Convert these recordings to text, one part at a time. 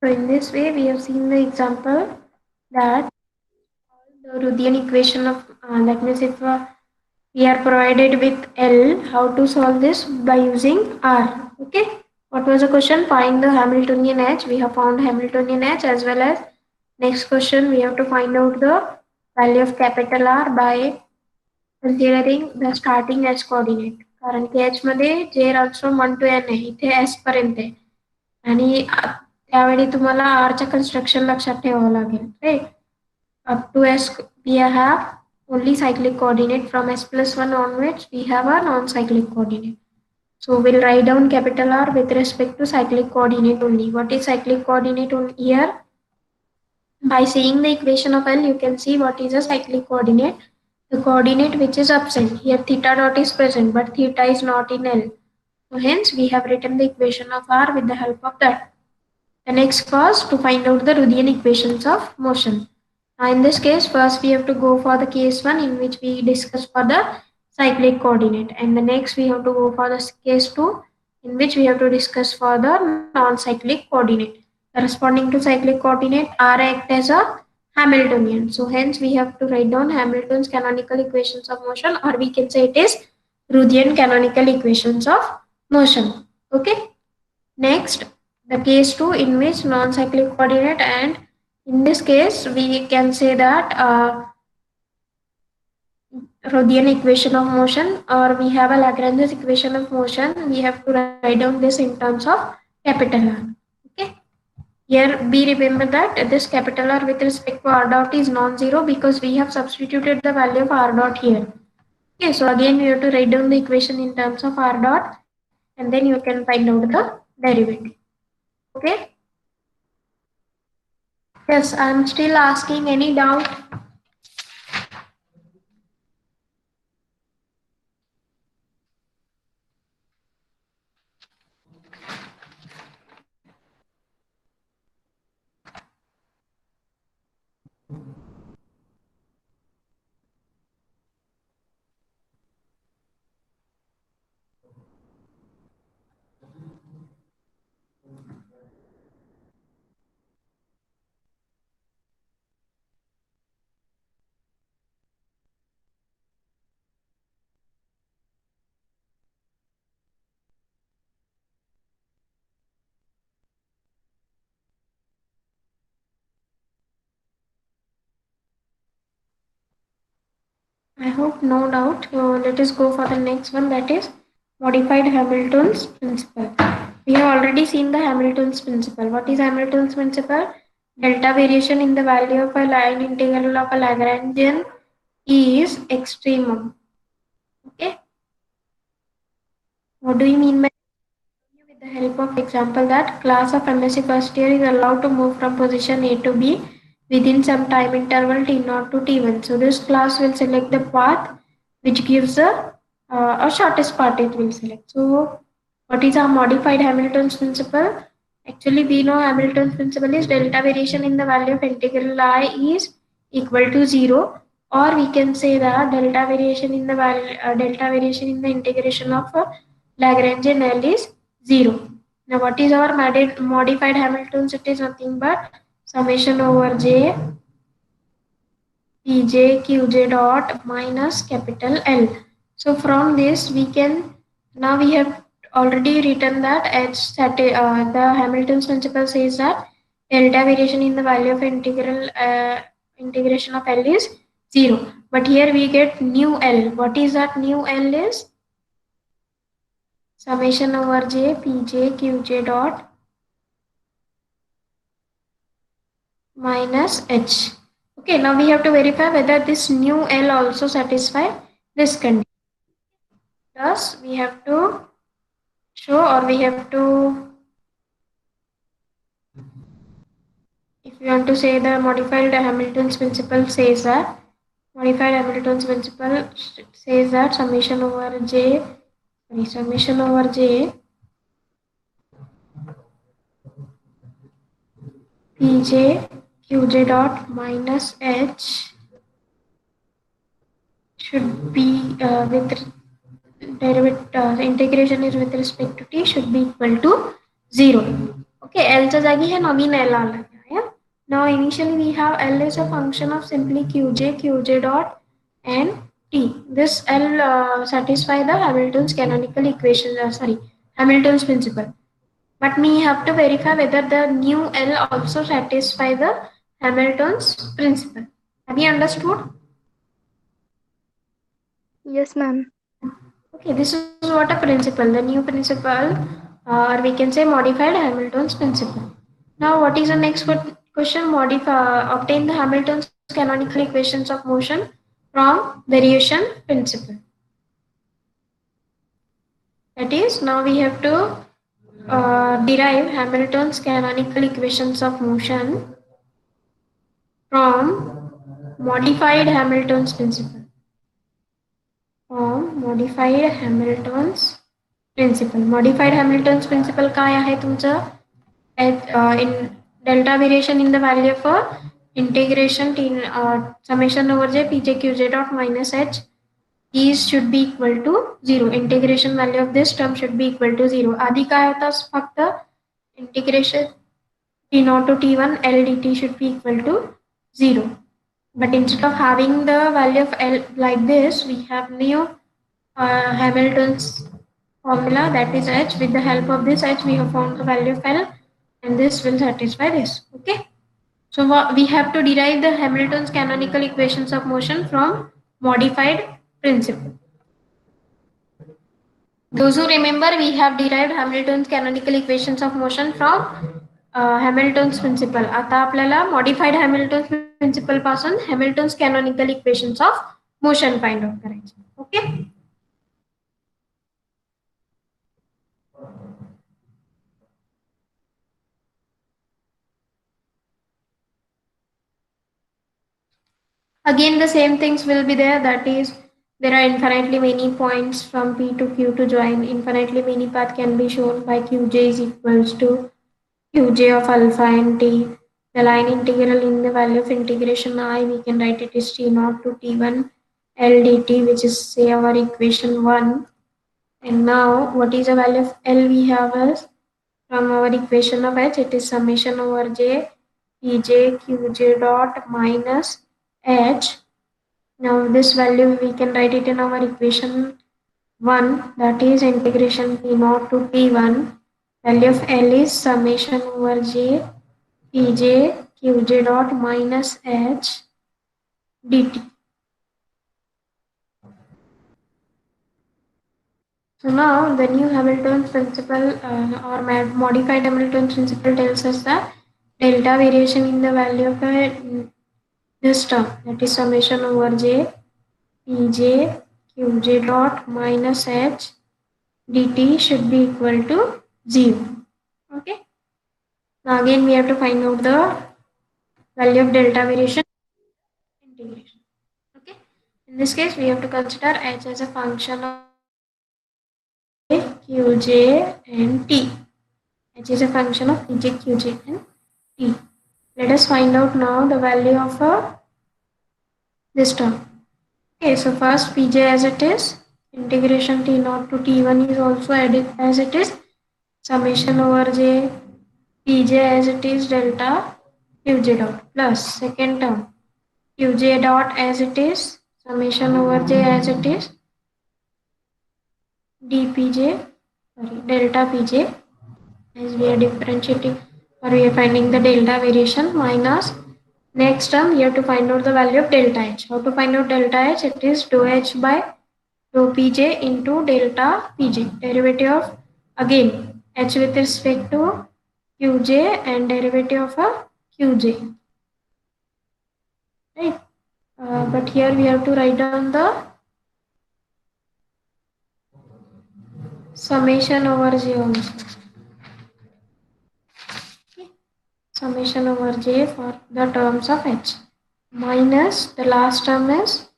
So in this way, we have seen the example that the Ruthian equation of that means if we are provided with L, how to solve this by using R. Okay. What was the question? Find the Hamiltonian H. We have found Hamiltonian H, as well as next question we have to find out the value of capital R by considering the starting H coordinate. कारण की H मध्ये J runs from 1 to N आहे, इथे S पर्यंत आहे आणि त्यावेळी तुम्हाला R च्या कन्स्ट्रक्शन लक्षात ठेवावं लागेल. Right. Up to S we have only cyclic coordinate. From S plus 1 onwards we have a non-cyclic coordinate. So we'll write down capital R with respect to cyclic coordinate only. What is cyclic coordinate on here? By seeing the equation of L, you can see what is a cyclic coordinate. The coordinate which is absent. Here theta dot is present, but theta is not in L. So hence we have written the equation of R with the help of that. The next was to find out the Ruthian equations of motion. Now in this case, first we have to go for the case 1 in which we discuss for the cyclic coordinate, and the next we have to go for the case 2 in which we have to discuss for the non-cyclic coordinate. Corresponding to cyclic coordinate, R act as a Hamiltonian. So hence we have to write down Hamilton's canonical equations of motion, or we can say it is Ruthian canonical equations of motion. Okay. Next, the case 2 in which non-cyclic coordinate, and in this case we can say that Rothian equation of motion, or we have a Lagrange's equation of motion. We have to write down this in terms of capital R. Okay. Here we remember that this capital R with respect to R dot is non-zero because we have substituted the value of R dot here. Okay, so again you have to write down the equation in terms of R dot, and then you can find out the derivative. Okay. Yes, I'm still asking. Any doubt? I hope no doubt. Let us go for the next one, that is modified Hamilton's principle. We have already seen the Hamilton's principle. What is Hamilton's principle? Delta variation in the value of a line integral of a Lagrangian is extremum. Okay. What do you mean by with the help of example that class of MSc first year is allowed to move from position A to B within some time interval T0 to T1. So this class will select the path which gives the shortest path it will select. So what is our modified Hamilton's principle? Actually, we know Hamilton's principle is delta variation in the value of integral I is equal to 0, or we can say that delta variation in the integration of Lagrangian L is 0. Now what is our modified Hamilton's? It is nothing but summation over J Pj Qj dot minus capital L. So from this we can, now we have already written that the Hamilton's principle says that delta variation in the value of integration of L is 0. But here we get new L. What is that new L is? Summation over J Pj Qj dot minus H. Okay, now we have to verify whether this new L also satisfy this condition. Thus, we have to show, or we have to, if you want to say the modified Hamilton's principle says that, summation over J Pj Qj dot minus H should be with derivative integration is with respect to T should be equal to 0. Okay, L च्या जागी हे नवीन L आलं आहे. Now initially we have L is a function of simply Qj dot and T. This L satisfy the Hamilton's canonical equation. Hamilton's principle. But we have to verify whether the new L also satisfy the Hamilton's principle. Have you understood? Yes, ma'am. Okay, this is what a principle, the new principle, or we can say modified Hamilton's principle. Now, what is the next question? Obtain the Hamilton's canonical equations of motion from variation principle. That is, now we have to derive Hamilton's canonical equations of motion from modified Hamilton's principle. From modified Hamilton's principle. Modified Hamilton's principle काय आहे तुमचं? In delta variation in the value of integration summation over j pj qj dot minus h is should be equal to 0. Integration value of this term should be equal to 0. आधी काय होता फक्त integration t naught to t1 L dt should be equal to 0. But instead of having the value of L like this, we have new Hamilton's formula, that is h. With the help of this h, we have found the value of L, and this will satisfy this. Okay. So we have to derive the Hamilton's canonical equations of motion from modified principle. Those who remember, we have derived Hamilton's canonical equations of motion from Hamilton's principle. आता आपल्याला modified Hamilton's principle पासून Hamilton's canonical equations of motion find out करायचे. Okay. Again, the same things will be there. That is, there are infinitely many points from P to Q to join. Infinitely many path can be shown by Qj is equals to Qj of alpha and T. The line integral in the value of integration I, we can write it is T naught to T1 L dt, which is say our equation 1. And now, what is the value of L we have as from our equation of H? It is summation over J Pj Qj dot minus H. Now this value we can write it in our equation 1, that is integration P naught to T1. Value of L is summation over J Pj Qj dot minus H dt. So now the new Hamilton's principle or modified Hamilton's principle tells us that delta variation in the value of this term, that is summation over J Pj Qj dot minus H dt should be equal to 0. Okay. Now again we have to find out the value of delta variation integration. Okay. In this case we have to consider H as a function of Qj and T. H is a function of Pj, Qj and T. Let us find out now the value of this term. Okay, so first Pj as it is, integration T naught to T1 is also added as it is, summation over J Pj as it is delta Qj dot plus second term Qj dot as it is, summation over J as it is, dPj, delta Pj, as we are differentiating or we are finding the delta variation minus next term we have to find out the value of delta H. How to find out delta H? It is dou H by dou Pj into delta Pj. Derivative of again H with respect to Qj and derivative of a Qj. Right. But here we have to write down the summation over J also. Okay. Summation over J for the terms of H. Minus the last term is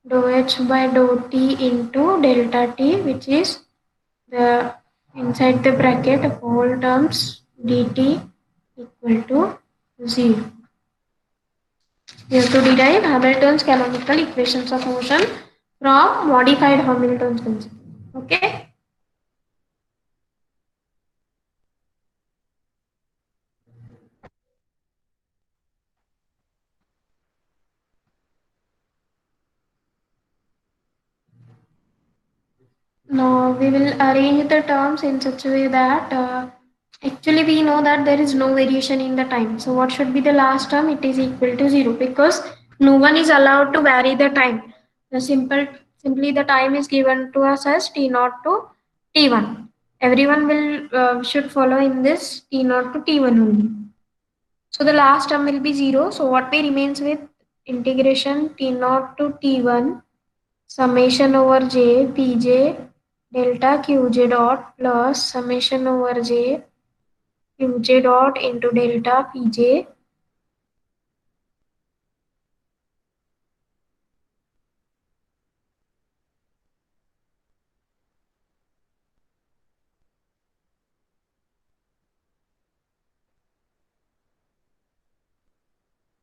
dou H by dou T into delta T, which is the inside the bracket of whole terms dt equal to 0. We have to derive Hamilton's canonical equations of motion from modified Hamilton's principle. Okay. Now we will arrange the terms in such a way that actually we know that there is no variation in the time. So what should be the last term? It is equal to 0 because no one is allowed to vary the time. The simply the time is given to us as T naught to T1. Everyone will should follow in this T naught to T1 only. So the last term will be 0. So what we remains with integration T naught to T1 summation over j pj delta qj dot plus summation over j qj dot into delta pj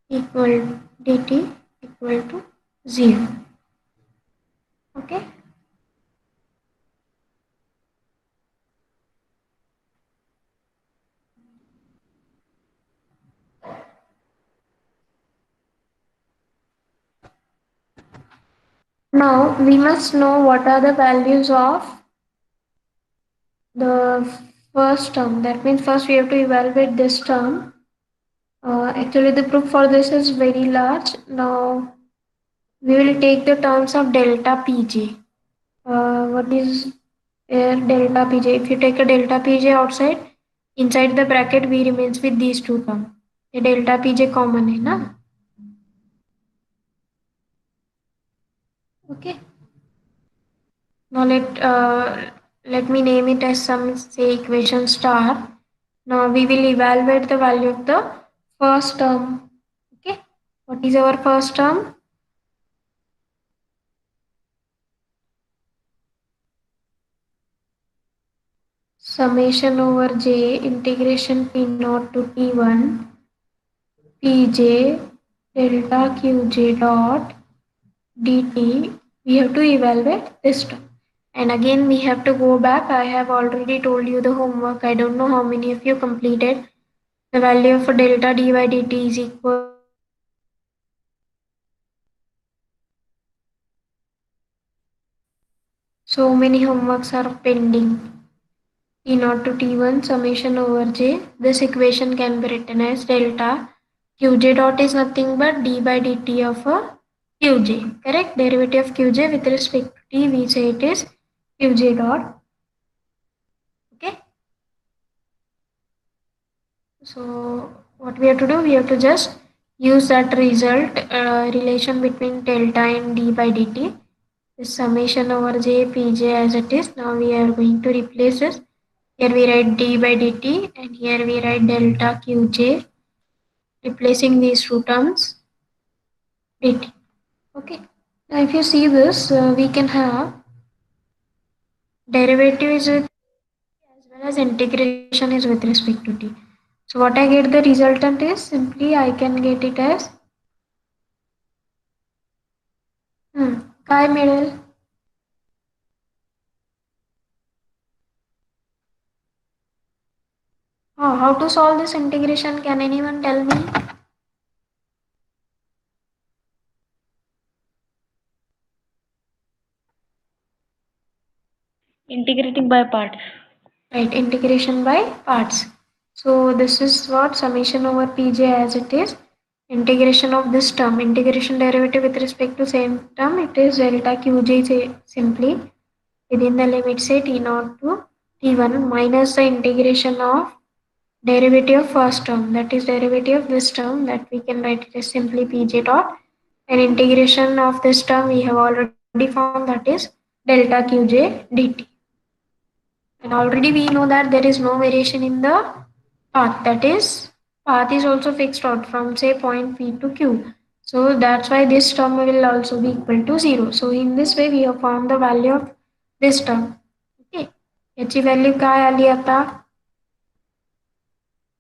equal dt equal to 0. Okay. Now we must know what are the values of the first term. That means first we have to evaluate this term. Actually the proof for this is very large. Now we will take the terms of delta pj. What is delta pj? If you take a delta pj outside, inside the bracket we remains with these two terms. The delta pj common है ना? Okay. Now let me name it as some say equation star. Now we will evaluate the value of the first term. Okay. What is our first term? Summation over j integration p naught to t1 pj delta qj dot dt. We have to evaluate this term. And again we have to go back. I have already told you the homework. I don't know how many of you completed. The value of delta d by dt is equal so many homeworks are pending. T naught to T1 summation over J. This equation can be written as delta Qj dot is nothing but d by dt of a Qj. Correct? Derivative of Qj with respect to T, we say it is Qj dot. Okay. So what we have to do? We have to just use that result relation between delta and d by dt. This summation over J Pj as it is. Now we are going to replace this. Here we write d by dt and here we write delta qj, replacing these two terms dt. Okay. Now if you see this, we can have derivative is with as well as integration is with respect to t. So what I get the resultant is simply I can get it as काय मिळेल? Oh, how to solve this integration? Can anyone tell me? Integrating by parts. Right, integration by parts. So this is what summation over pj as it is. Integration of this term, integration derivative with respect to same term, it is delta qj simply within the limit say t naught to t1 minus the integration of derivative of first term, that is derivative of this term, that we can write it as simply pj dot, and integration of this term we have already found, that is delta qj dt. And already we know that there is no variation in the path, that is path is also fixed out from say point p to q. So that's why this term will also be equal to 0. So in this way we have found the value of this term. Okay. याची value काय आली आता?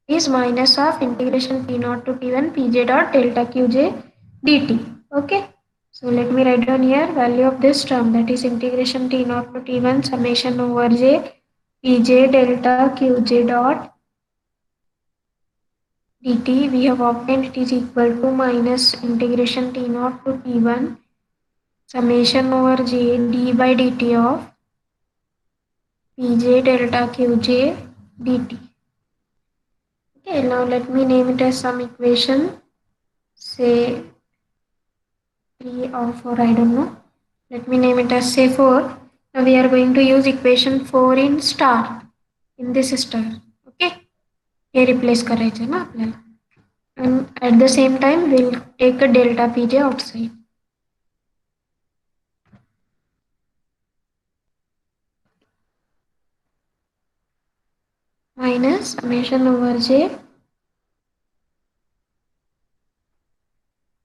Is minus of integration p naught to t1 pj dot delta qj dt. Okay. So let me write down here value of this term, that is integration t naught to t1 summation over j pj delta qj dot dt. We have obtained it is equal to minus integration t naught to t1 summation over j d by dt of Pj delta Qj dt. Okay, now let me name it as some equation, say 3 or 4, I don't know. Let me name it as say 4. Now we are going to use equation 4 in star, in this star. Okay, hey replace करायचं ना आपल्याला. And at the same time we'll take a delta Pj outside. Minus summation over j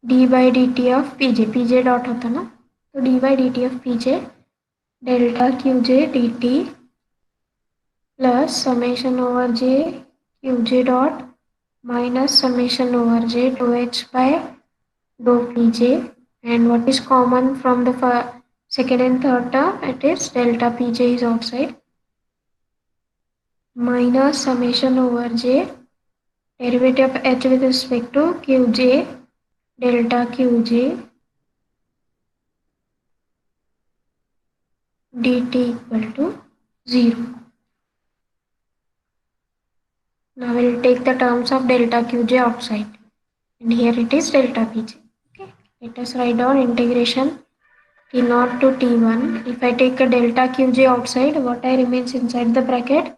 d by dt of Pj. Pj dot होता ना, तो d by dt of Pj delta Qj dt plus summation over j Qj dot minus summation over j dou h by dou Pj, and what is common from the second and third term, it is delta Pj is outside, minus summation over j derivative of h with respect to Qj delta Qj dt equal to 0. Now we'll take the terms of delta Qj outside, and here it is delta Pj. Okay, let us write down integration T0 to T1. If I take a delta Qj outside, what I remains inside the bracket?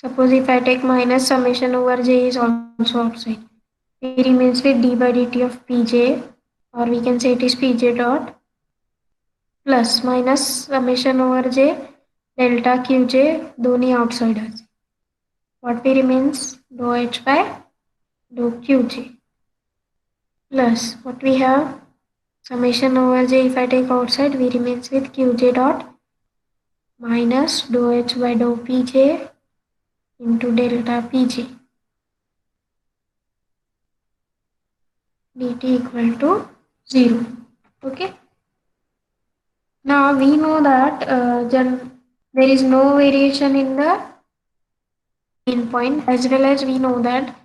Suppose if I take minus summation over j is also outside, it remains with d by dt of Pj, or we can say it is Pj dot plus minus summation over j delta Qj, दोनों outside है. What we remains? Dou h by dou Qj plus what we have? Summation over j, if I take outside, we remains with Qj dot minus dou h by dou Pj into delta Pj dt equal to 0. Okay. Now we know that there is no variation in the mean point, as well as we know that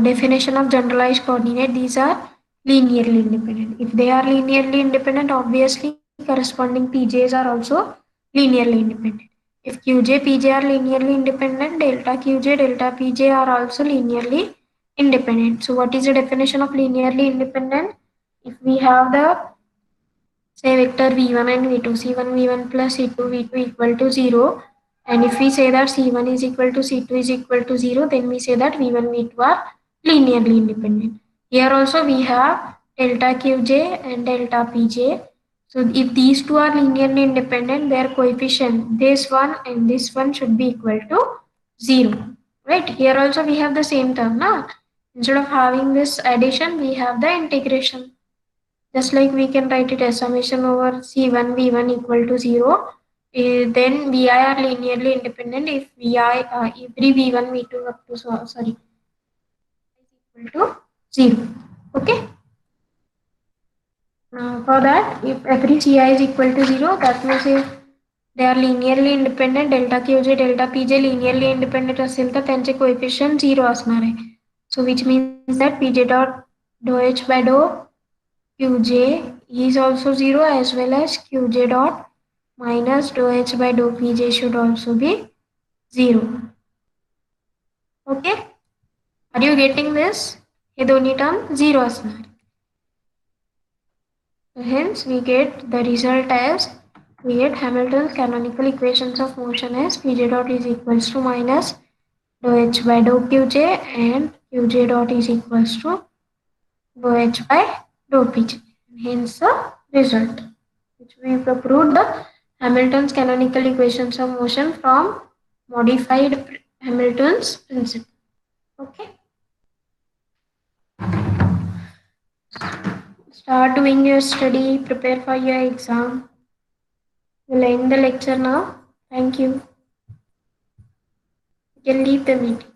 definition of generalized coordinate, these are linearly independent. If they are linearly independent, obviously corresponding Pj's are also linearly independent. If Qj, Pj are linearly independent, delta Qj, delta Pj are also linearly independent. So what is the definition of linearly independent? If we have the say vector v1 and v2, c1 v1 plus c2 v2 equal to 0, and if we say that c1 is equal to c2 is equal to 0, then we say that v1 v2 are linearly independent. Here also we have delta qj and delta pj. So if these two are linearly independent, their coefficient, this one and this one, should be equal to 0. Right? Here also we have the same term. Now, instead of having this addition, we have the integration. Just like we can write it as summation over c1 v1 equal to 0. Then vi are linearly independent if every v1 v2 up to sorry is equal to 0. Okay. For that, if every ci is equal to 0, that means if they are linearly independent, delta qj delta pj linearly independent असेल तर त्यांचे coefficient 0 असणार आहे. So which means that pj dot dou h by dou Qj is also 0, as well as Qj dot minus dou h by dou Pj should also be 0. Okay? Are you getting this? हे दोन्ही term 0 असणार. So hence we get the result as, we get Hamilton's canonical equations of motion as Pj dot is equals to minus dou h by dou Qj, and Qj dot is equals to dou h by dou Pj. Hence the result, which we proved the Hamilton's canonical equations of motion from modified Hamilton's principle. Okay. Start doing your study, prepare for your exam. We'll end the lecture now. Thank you. You can leave the meeting.